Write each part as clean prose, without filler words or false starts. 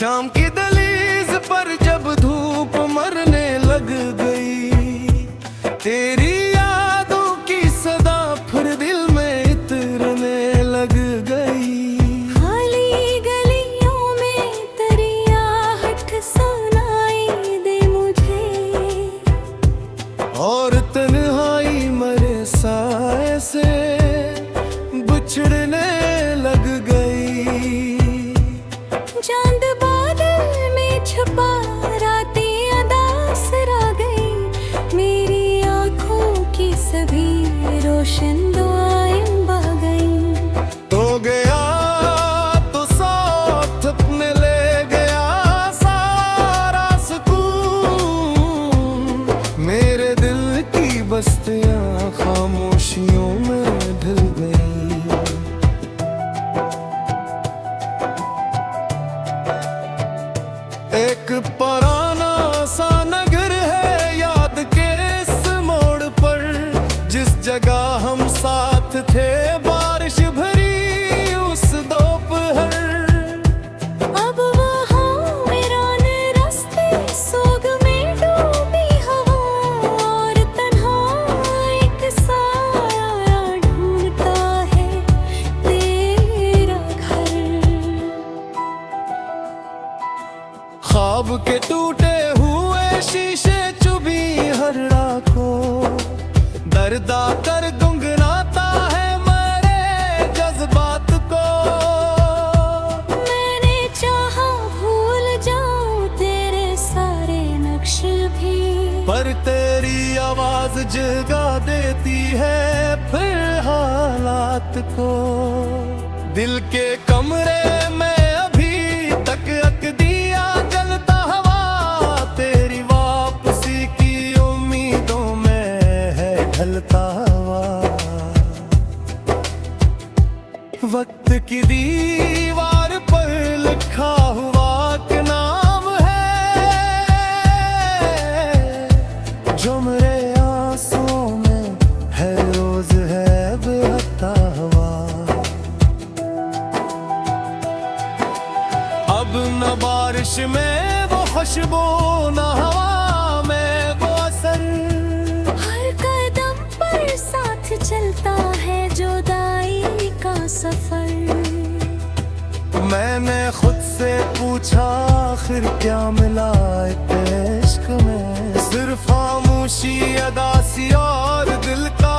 शाम की दहलीज पर जब धूप मरने लग गई, तेरी यादों की सदा फिर दिल में इतरने लग गई। खाली गलियों में तेरी आहट सुनाई दे मुझे, और तन्हाई मरे साए से बिछड़ने लग गई। चांद बादल में छुपा रातें अदास रह गई, मेरी आँखों की सभी रोशन दुआएं बह गई। तो गया तो साथ अपने ले गया सारा सुकून, मेरे दिल की बस्तियां खामोशियों में ढल गई। एक पुराना सा नगर है याद के इस मोड़ पर, जिस जगह हम साथ थे बारिश भरी उस दोपहर। अब वहाँ वीरान रास्ते सोग में डूबी हवा, और तन्हा एक साया ढूंढता है तेरा घर। ख्वाब के टूटे हुए शीशे चुभी हर राखों, दर्दा कर गुंगनाता है मेरे जज्बात को। मैंने चाहा भूल जाऊं तेरे सारे नक्श भी, पर तेरी आवाज जगा देती है फिर हालात को। दिल के कमरे में अभी तक दिया जलता हवा, तेरी वापसी की उम्मीदों में है ढलता हवा। वक्त की दीवार पर लिखा हुआ एक नाम है, जो मेरे आंसुओं में है रोज है बहता हुआ। अब न बारिश में वो खुशबू न हवा में वो असर, हर कदम पर साथ चलता है जुदाई का सफर। मैंने खुद से पूछा आखिर क्या मिला इश्क में, सिर्फ खामोशी अदासी और दिल का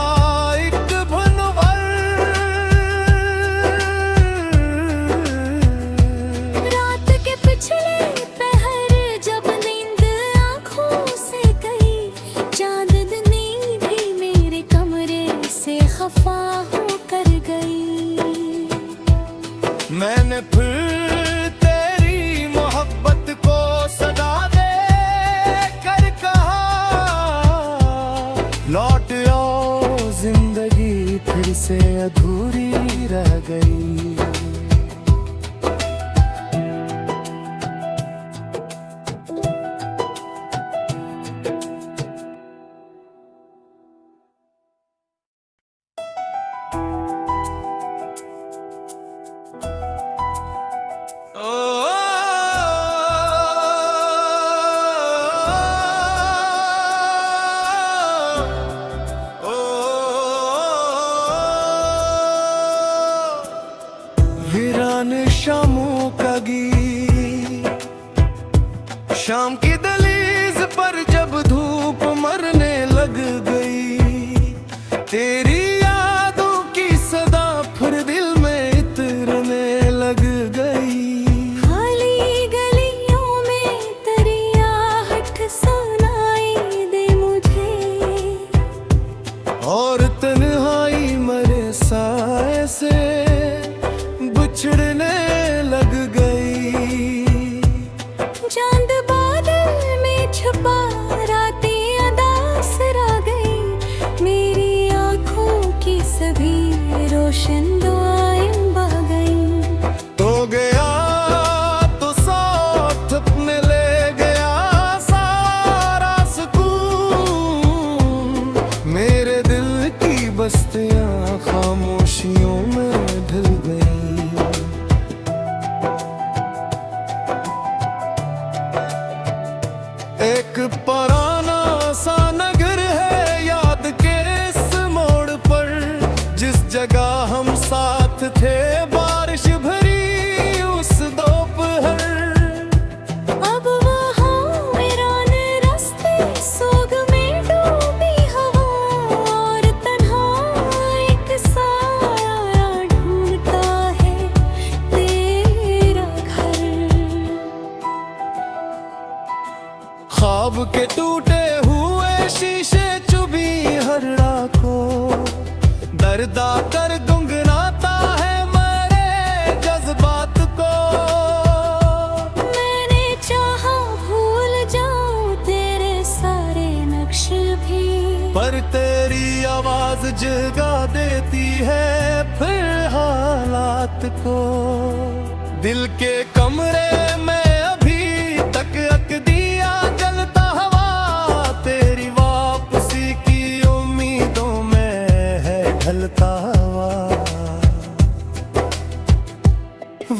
एक भनवर। रात के पिछले पहर जब नींद आँखों से गई, चांदनी भी मेरे कमरे से खफा होकर गई। मैंने फिर तेरी मोहब्बत को सदा दे कर कहा, लौट आओ जिंदगी फिर से अधूरी रह गई। वीरान शामों का गीत, शाम की दहलीज पर जब धूप मरने लग गई, तेरी यादों की सदा फिर दिल में इतरने लग गई। खाली गलियों में तेरी आहट सुनाई दे मुझे, और तन्हाई मरे साए से बिछड़ने लग गई। चांद बादल में छुपा रातें अदास रह गई, मेरी आँखों की सभी रोशन दुआएं बह गई। तो गया तो साथ अपने ले गया सारा सुकून, मेरे दिल की बस्तियां खामोशियों में ढल गई। हरड़ा को दर्दा कर गुंगनाता है मेरे जज्बात को। मैंने चाहा भूल जाऊं तेरे सारे नक्श भी, पर तेरी आवाज जगा देती है फिर हालात को। दिल के कमरे में अभी तक अक दिया जलता हवा, तेरी वापसी की उम्मीदों में है ढलता हुआ।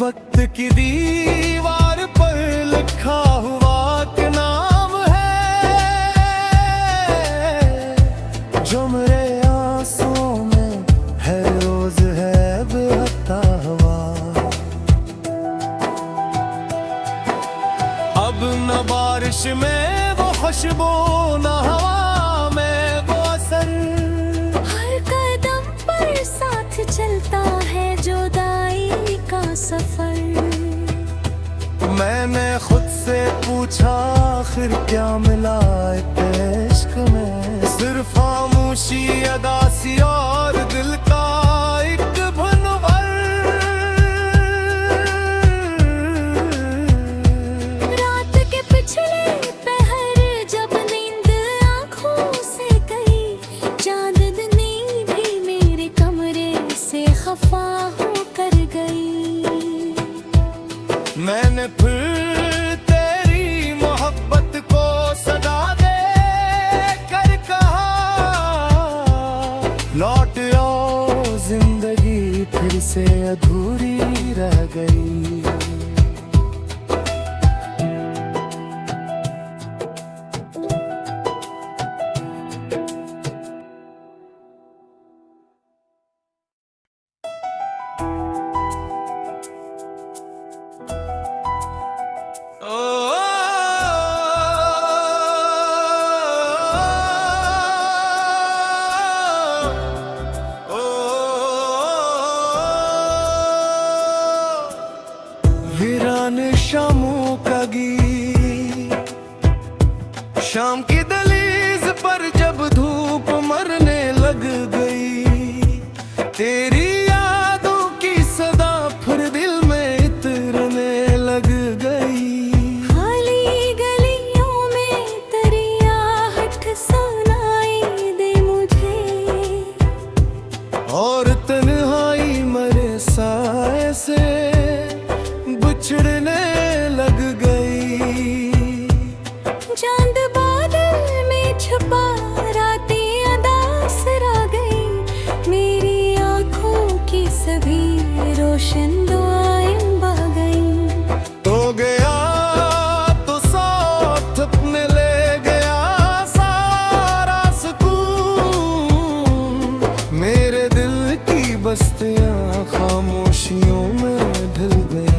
वक्त की दीवार पर लिखा हुआ कि नाम है जो मेरे आंसुओं में है रोज है बहता हुआ। अब न बारिश में वो खुशबू न हवा में वो असर, हर कदम पर साथ चलता है जुदाई का सफर। मैंने खुद से पूछा आखिर क्या मिला इश्क में, सिर्फ खामोशी अदासी और दिल का एक भनवर। रात के पिछले पहर जब नींद आँखों से गई, चांदनी भी मेरे कमरे से खफा होकर गई। मैंने फिर तेरी मोहब्बत को सदा दे कर कहा, लौट आओ जिंदगी फिर से अधूरी रह गई। वीरान शामों का गीत, शाम की दहलीज पर जब धूप मरने लग गई, तेरी यादों की सदा फिर दिल में इतरने लग गई। खाली गलियों में तेरी आहट सुनाई दे मुझे, और तन्हाई मरे साए से बिछड़ने लग गई। चांद बादल में छुपा रातें अदास रह गई, मेरी आँखों की सभी रोशन दुआएं बह गई। तो गया तो साथ अपने ले गया सारा सुकून, मेरे दिल की बस्तियां खामोशियों में ढल गई।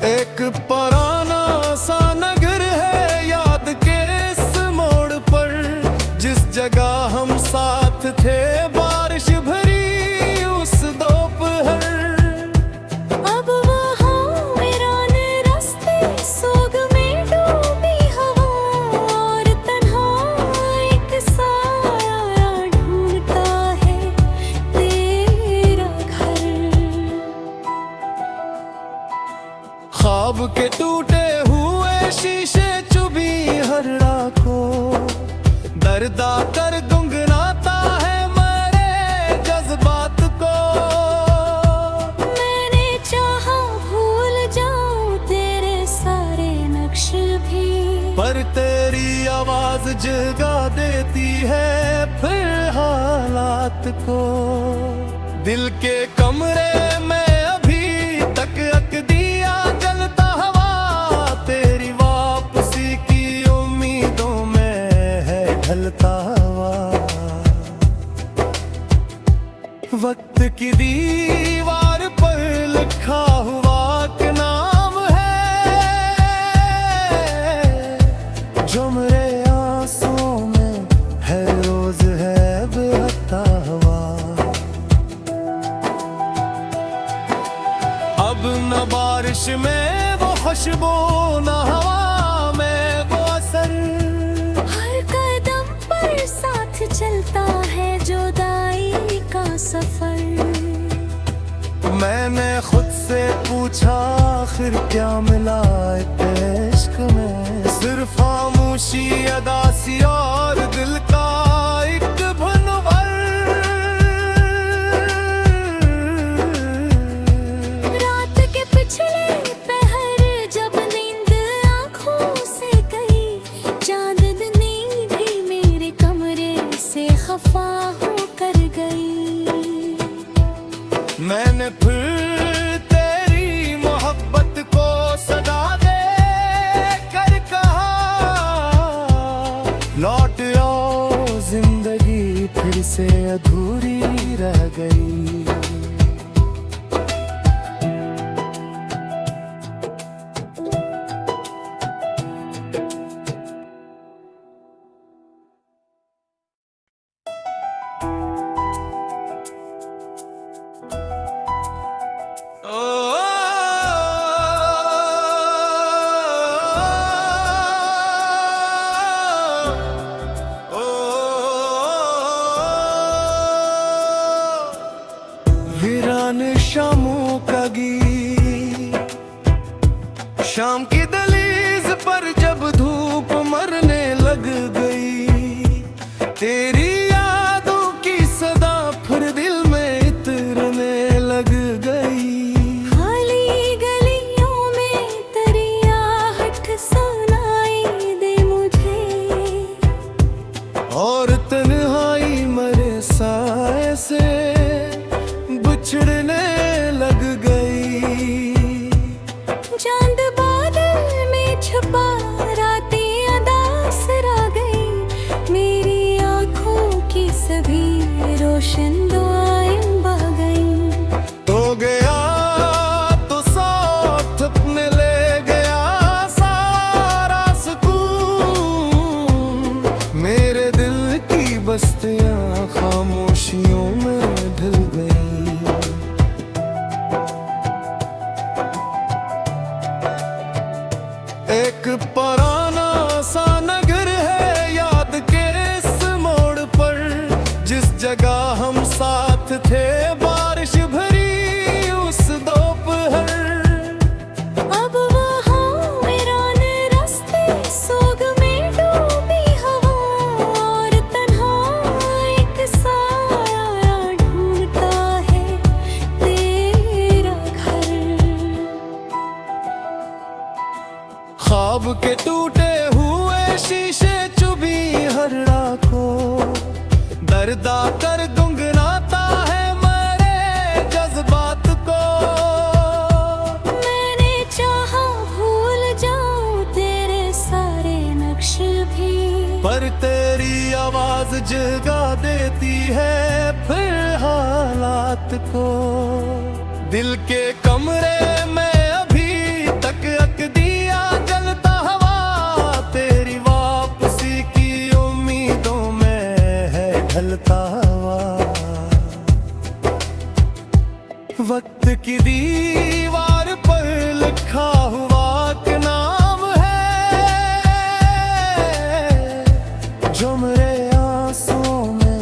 एक पुराना सा नगर है याद के इस मोड़ पर, जिस जगह हम साथ थे बारिश भरी उस दोपहर। अब वहाँ वीरान रास्ते सोग में डूबी हवा, और तन्हा एक साया ढूंढता है तेरा घर। ख्वाब के टूटे हुए शीशे चुभी हरड़ा को दर्दा कर गुंगनाता है मेरे जज्बात को। मैंने चाहा भूल जाऊं तेरे सारे नक्श भी, पर तेरी आवाज जगा देती है फिर हालात को। दिल के कमरे में अभी तक अक दिया जलता हवा, तेरी वापसी की उम्मीदों में है ढलता हुआ। वक्त की दीवार पर लिखा हुआ कि नाम है जो मेरे आंसुओं में है रोज है बहता हुआ। क्या मिला इश्क में, सिर्फ खामोशी अदा सी और दिल का एक भनवर। रात के पिछले पहर जब नींद आँखों से गई, चांदनी भी मेरे कमरे से खफा होकर गई। मैंने फिर तेरी मोहब्बत को सदा दे कर कहा, लौट आओ जिंदगी फिर से अधूरी रह गई। वीरान शामों का गीत, शाम की दहलीज पर जब धूप मरने लग गई, तेरी यादों की सदा फिर दिल में इतरने लग गई। खाली गलियों में तेरी आहट सुनाई दे मुझे, और तन्हाई मरे साए से बिछड़ने लग गई। चांद बादल में छुपा रातें अदास रह गई, मेरी आँखों की सभी रोशन दुआएं बह गई। तो गया तो साथ अपने ले गया सारा सुकून, मेरे दिल की बस्तियां खामोशियों में ढल गई। एक पुराना सा नगर है याद के इस मोड़ पर, जिस जगह हम साथ थे बारिश भरी उस दोपहर। अब वहाँ वीरान रास्ते सोग में डूबी हवा, और तन्हा एक साया ढूंढता है तेरा घर। ख्वाब के टूटे हुए शीशे चुभी हर राखों, दर्दा कर गुंगनाता है मेरे जज्बात को। मैंने चाहा भूल जाऊं तेरे सारे नक्श भी, पर तेरी आवाज जगा देती है फिर हालात को। दिल के कमरे में अभी तक दिया जलता हवा, तेरी वापसी की उम्मीदों में है ढलता हवा। वक्त की दीवार पर लिखा हुआ एक नाम है, जो मेरे आंसुओं में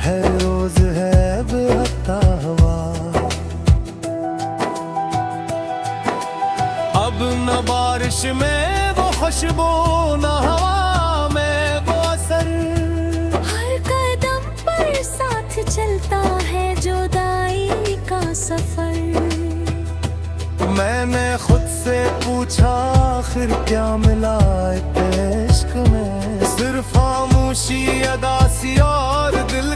है रोज है बहता हुआ। अब न बारिश में वो खुशबू न हवा में वो असर, हर कदम पर साथ चलता है जुदाई का सफर। मैंने खुद से पूछा आखिर क्या मिला इश्क में, सिर्फ खामोशी अदा सी और दिल